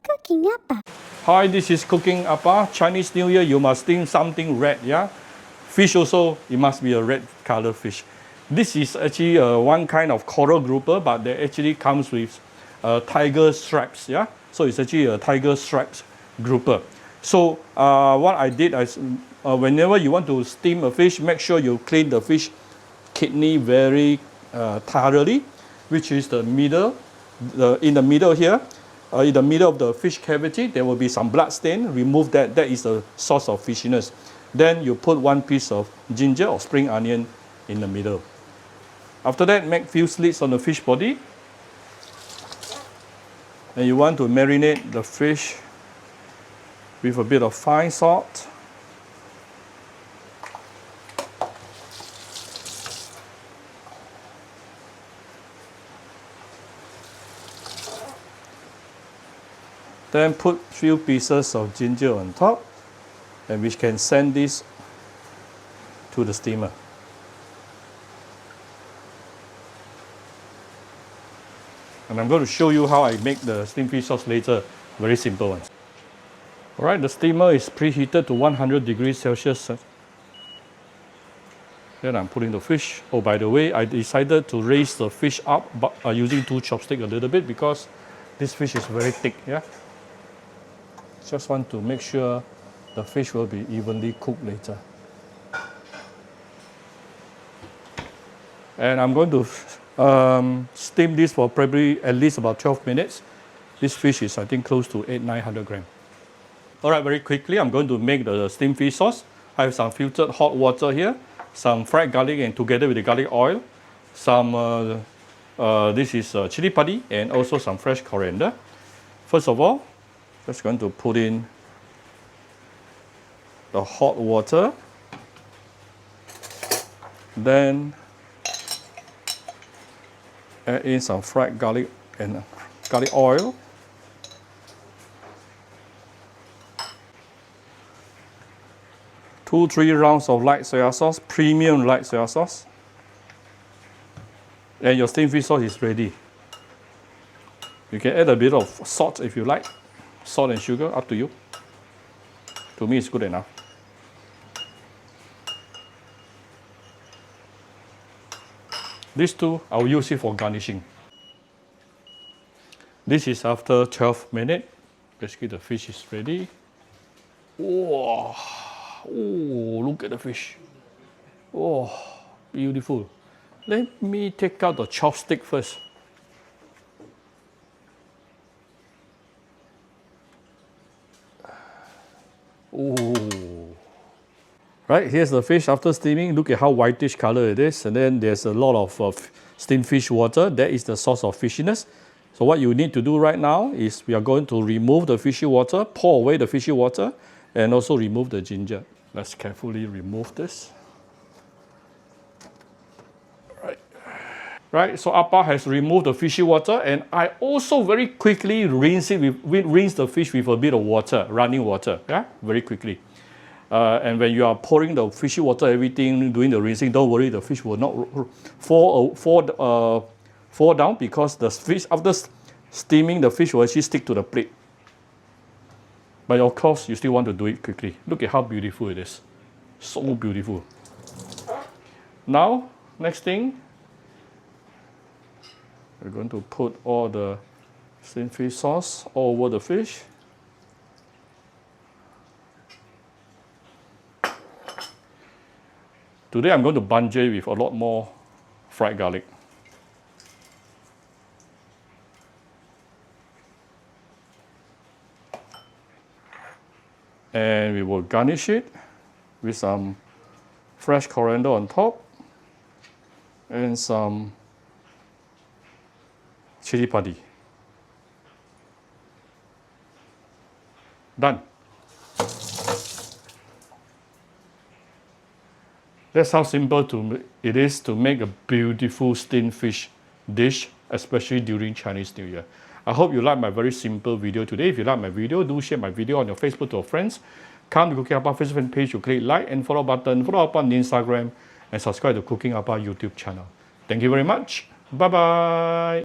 Cooking Appa. Hi, this is Cooking Appa. Chinese New Year, you must steam something red, yeah? Fish also, it must be a red color fish. This is actually one kind of coral grouper, but they actually comes with tiger stripes, yeah? So it's actually a tiger stripes grouper. So what I did is, whenever you want to steam a fish, make sure you clean the fish kidney very thoroughly, which is the middle, in the middle here. In the middle of the fish cavity, there will be some blood stain. Remove that. That is the source of fishiness. Then you put one piece of ginger or spring onion in the middle. After that, make few slits on the fish body. And you want to marinate the fish with a bit of fine salt. Then put few pieces of ginger on top, and we can send this to the steamer. And I'm going to show you how I make the steamed fish sauce later. Very simple ones. Alright, the steamer is preheated to 100 degrees Celsius. Then I'm putting the fish. Oh, by the way, I decided to raise the fish up using two chopsticks a little bit because this fish is very thick, yeah? Just want to make sure the fish will be evenly cooked later. And I'm going to steam this for probably at least about 12 minutes. This fish is, I think, close to 800-900 grams. All right, very quickly, I'm going to make the steamed fish sauce. I have some filtered hot water here, some fried garlic, and together with the garlic oil, some, this is chili padi, and also some fresh coriander. First of all, just going to put in the hot water, then add in some fried garlic and garlic oil, two, 3 rounds of light soy sauce, premium light soy sauce, and your steamed fish sauce is ready. You can add a bit of salt if you like. Salt and sugar, up to you. To me, it's good enough. These two, I'll use it for garnishing. This is after 12 minutes. Basically, the fish is ready. Whoa. Oh, look at the fish. Oh, beautiful. Let me take out the chopstick first. Oh. Right, here's the fish after steaming. Look at how whitish color it is. And then there's a lot of steamed fish water. That is the source of fishiness. So what you need to do right now is we are going to remove the fishy water, pour away the fishy water, and also remove the ginger. Let's carefully remove this. Right, so Appa has removed the fishy water, and I also very quickly rinse the fish with a bit of water, running water, yeah, very quickly. And when you are pouring the fishy water, everything, doing the rinsing, don't worry, the fish will not fall down, because the fish, after steaming, the fish will actually stick to the plate. But of course, you still want to do it quickly. Look at how beautiful it is. So beautiful. Now, next thing, we're going to put all the steamed fish sauce all over the fish. Today I'm going to bungee with a lot more fried garlic. And we will garnish it with some fresh coriander on top and some chili padi. Done. That's how simple it is to make a beautiful steamed fish dish, especially during Chinese New Year. I hope you like my very simple video today. If you like my video, do share my video on your Facebook to your friends. Come to Cooking Appa Facebook page, you click like and follow button, follow up on Instagram, and subscribe to Cooking Appa YouTube channel. Thank you very much. Bye-bye.